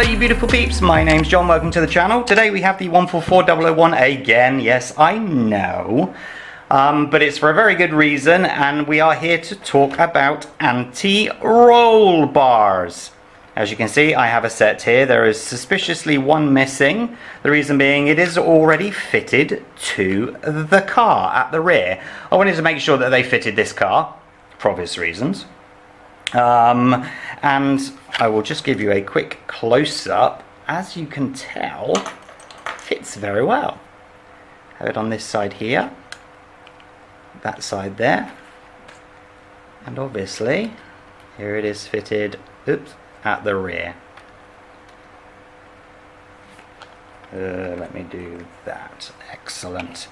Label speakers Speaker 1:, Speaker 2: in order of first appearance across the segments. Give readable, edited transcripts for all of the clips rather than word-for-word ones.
Speaker 1: Hello you beautiful peeps, my name's John, welcome to the channel. Today we have the 144001 again, yes I know, but it's for a very good reason, and we are here to talk about anti-roll bars. As you can see, I have a set here. There is suspiciously one missing, the reason being it is already fitted to the car at the rear. I wanted to make sure that they fitted this car, for obvious reasons. And I will just give you a quick close-up. As you can tell, fits very well. Have it on this side here, that side there, and obviously here it is fitted, oops, at the rear. Let me do that. Excellent.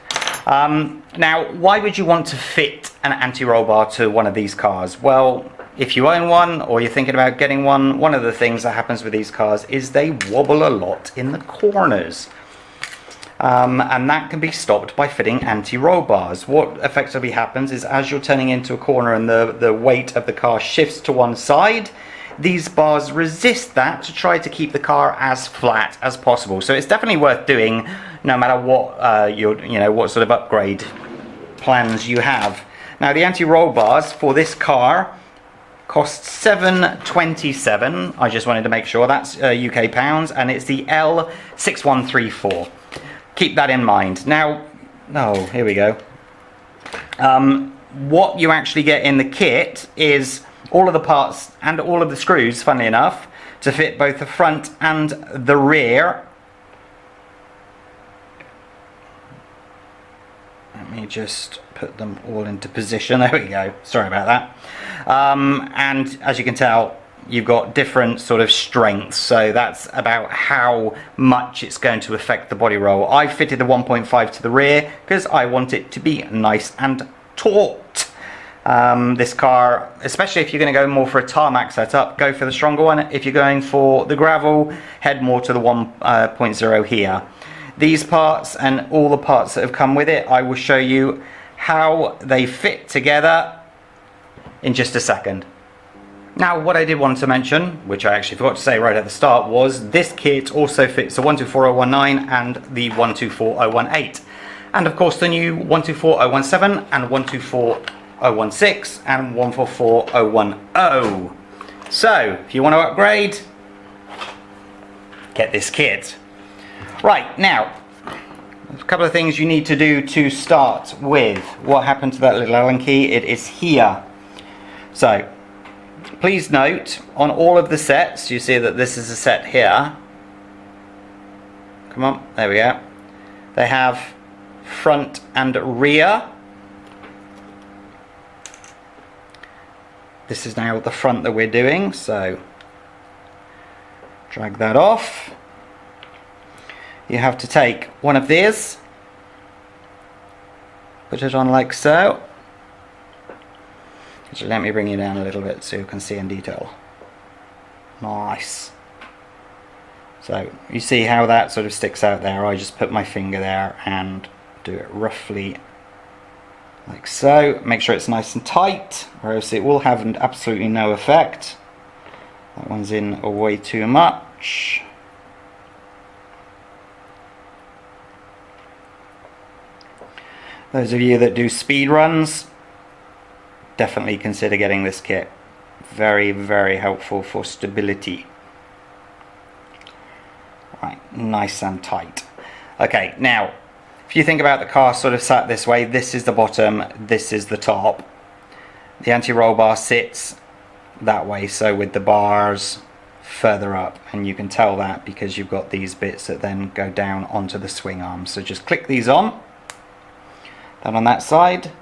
Speaker 1: Now, why would you want to fit an anti-roll bar to one of these cars? Well, if you own one or you're thinking about getting one, one of the things that happens with these cars is they wobble a lot in the corners. And that can be stopped by fitting anti-roll bars. What effectively happens is as you're turning into a corner and the weight of the car shifts to one side, these bars resist that to try to keep the car as flat as possible. So it's definitely worth doing, no matter what what sort of upgrade plans you have. Now the anti-roll bars for this car cost $7.27. I just wanted to make sure that's UK pounds, and it's the L6134. Keep that in mind. Now, here we go. What you actually get in the kit is all of the parts and all of the screws, funnily enough, to fit both the front and the rear. Let me just put them all into position. There we go. Sorry about that. And as you can tell, you've got different sort of strengths, so that's about how much it's going to affect the body roll. I fitted the 1.5 to the rear because I want it to be nice and taut. This car, especially if you're going to go more for a tarmac setup, go for the stronger one. If you're going for the gravel, head more to the 1.0 here. These parts and all the parts that have come with it, I will show you how they fit together in just a second. Now, what I did want to mention, which I actually forgot to say right at the start, was this kit also fits the 124019 and the 124018. And of course the new 124017 and 124016 and 144010. So, if you want to upgrade, get this kit. Right, now, a couple of things you need to do to start with. What happened to that little Allen key? It is here. So, please note, on all of the sets, you see that this is a set here. Come on, there we go. They have front and rear. This is now the front that we're doing, so drag that off. You have to take one of these, put it on like so. So let me bring you down a little bit so you can see in detail. Nice. So you see how that sort of sticks out there. I just put my finger there and do it roughly like so. Make sure it's nice and tight, or else it will have absolutely no effect. That one's in way too much. Those of you that do speed runs, definitely consider getting this kit. Very, very helpful for stability. Right, nice and tight. Okay, now, if you think about the car sort of sat this way, this is the bottom, this is the top. The anti-roll bar sits that way, so with the bars further up, and you can tell that because you've got these bits that then go down onto the swing arms. So just click these on. That on that side,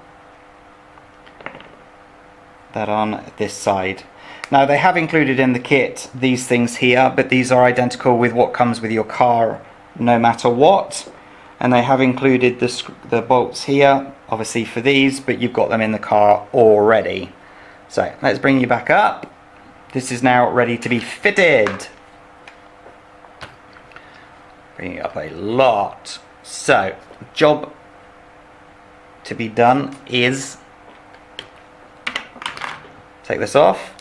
Speaker 1: that on this side. Now they have included in the kit these things here, but these are identical with what comes with your car no matter what. And they have included the bolts here, obviously for these, but you've got them in the car already. So let's bring you back up. This is now ready to be fitted. Bring it up a lot. So, job to be done is take this off,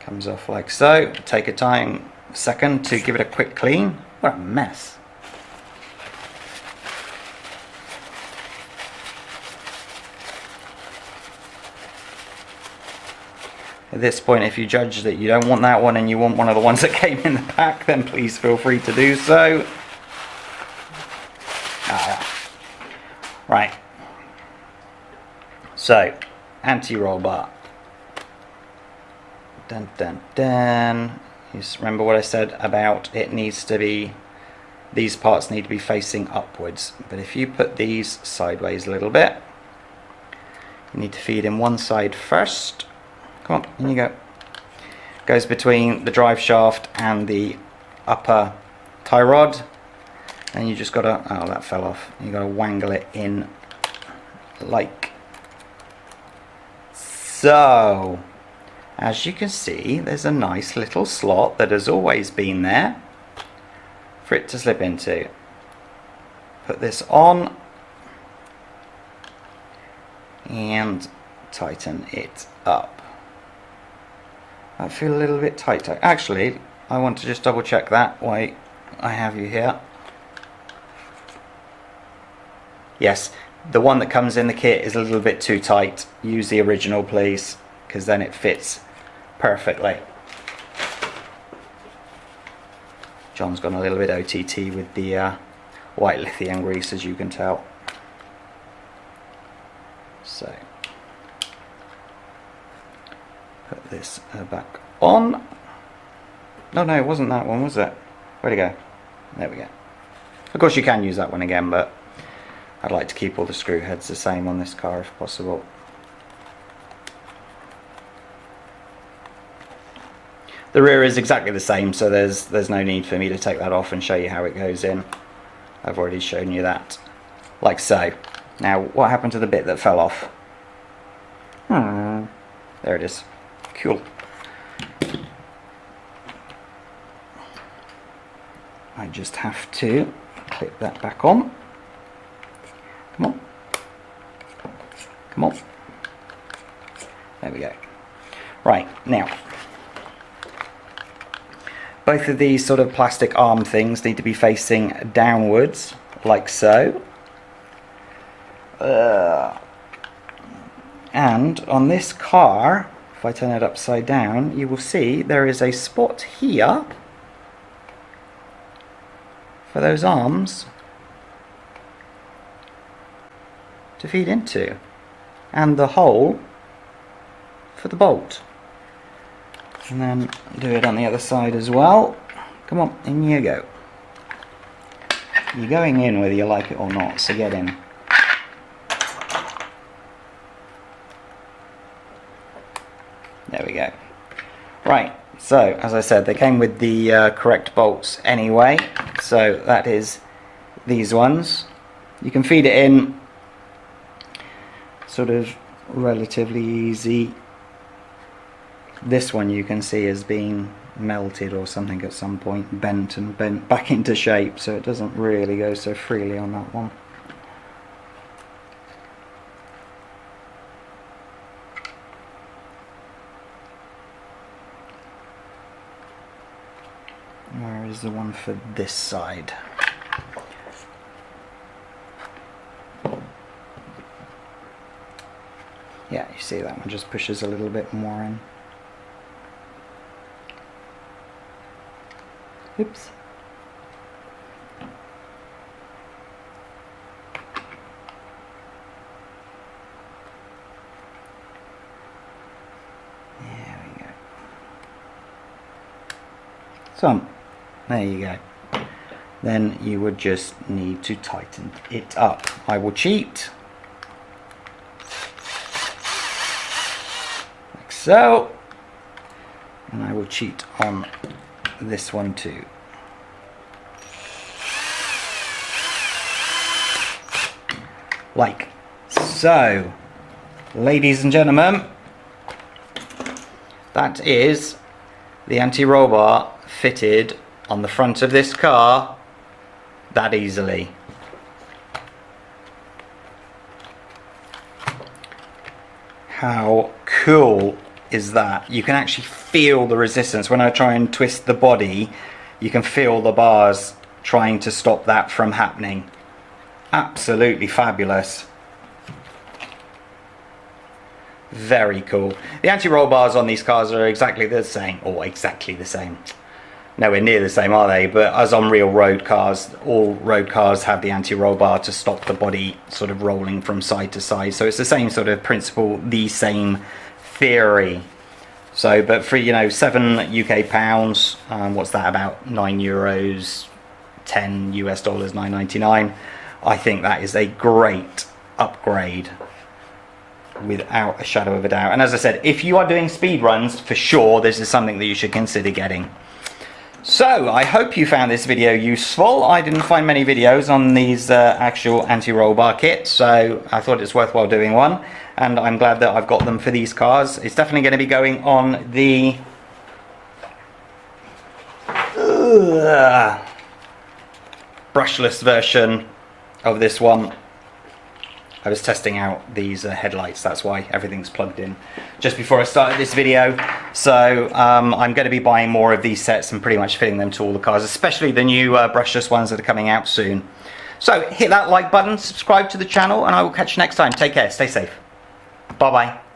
Speaker 1: Comes off like so. Take a second to give it a quick clean. What a mess. At this point, if you judge that you don't want that one and you want one of the ones that came in the pack, then please feel free to do so. Right. So, anti-roll bar. Dun dun dun. You just remember what I said about it needs to be, these parts need to be facing upwards. But if you put these sideways a little bit, you need to feed in one side first. Come on, in you go. Goes between the drive shaft and the upper tie rod. And you just gotta, oh, that fell off. You gotta wangle it in like so. As you can see, there's a nice little slot that has always been there for it to slip into. Put this on and tighten it up. I feel a little bit tight. Actually, I want to just double check that while I have you here. Yes, the one that comes in the kit is a little bit too tight. Use the original, please, because then it fits perfectly. John's gone a little bit OTT with the white lithium grease, as you can tell. So, put this back on. No, it wasn't that one, was it? Where'd it go? There we go. Of course you can use that one again, but I'd like to keep all the screw heads the same on this car if possible. The rear is exactly the same, so there's no need for me to take that off and show you how it goes in. I've already shown you that, like so. Now, what happened to the bit that fell off? There it is. Cool. I just have to clip that back on. Come on. Come on. There we go. Right, now, both of these sort of plastic arm things need to be facing downwards, like so. And on this car, if I turn it upside down, you will see there is a spot here for those arms to feed into, and the hole for the bolt. And then do it on the other side as well. Come on, in you go. You're going in whether you like it or not, so get in. There we go. Right, so as I said, they came with the correct bolts anyway, so that is these ones. You can feed it in sort of relatively easy. This one you can see has been melted or something at some point, bent back into shape, so it doesn't really go so freely on that one. Where is the one for this side? Yeah, you see that one just pushes a little bit more in. Oops. There we go. So, there you go. Then you would just need to tighten it up. I will cheat. Like so. And I will cheat on this one too. Like so. Ladies and gentlemen, that is the anti-roll bar fitted on the front of this car that easily. How cool is that you can actually feel the resistance. When I try and twist the body, you can feel the bars trying to stop that from happening. Absolutely fabulous. Very cool. The anti-roll bars on these cars are exactly the same, or exactly the same. Nowhere near the same, are they? But as on real road cars, all road cars have the anti-roll bar to stop the body sort of rolling from side to side. So it's the same sort of principle, the same theory. So, but for, you know, 7 UK pounds, what's that, about €9, 10 US dollars, $9.99. I think that is a great upgrade, without a shadow of a doubt. And as I said, if you are doing speed runs, for sure, this is something that you should consider getting. So, I hope you found this video useful. I didn't find many videos on these actual anti-roll bar kits, so I thought it's worthwhile doing one. And I'm glad that I've got them for these cars. It's definitely going to be going on the brushless version of this one. I was testing out these headlights, that's why everything's plugged in just before I started this video. So I'm going to be buying more of these sets and pretty much fitting them to all the cars, especially the new brushless ones that are coming out soon. So hit that like button, subscribe to the channel, and I will catch you next time. Take care, stay safe. Bye bye.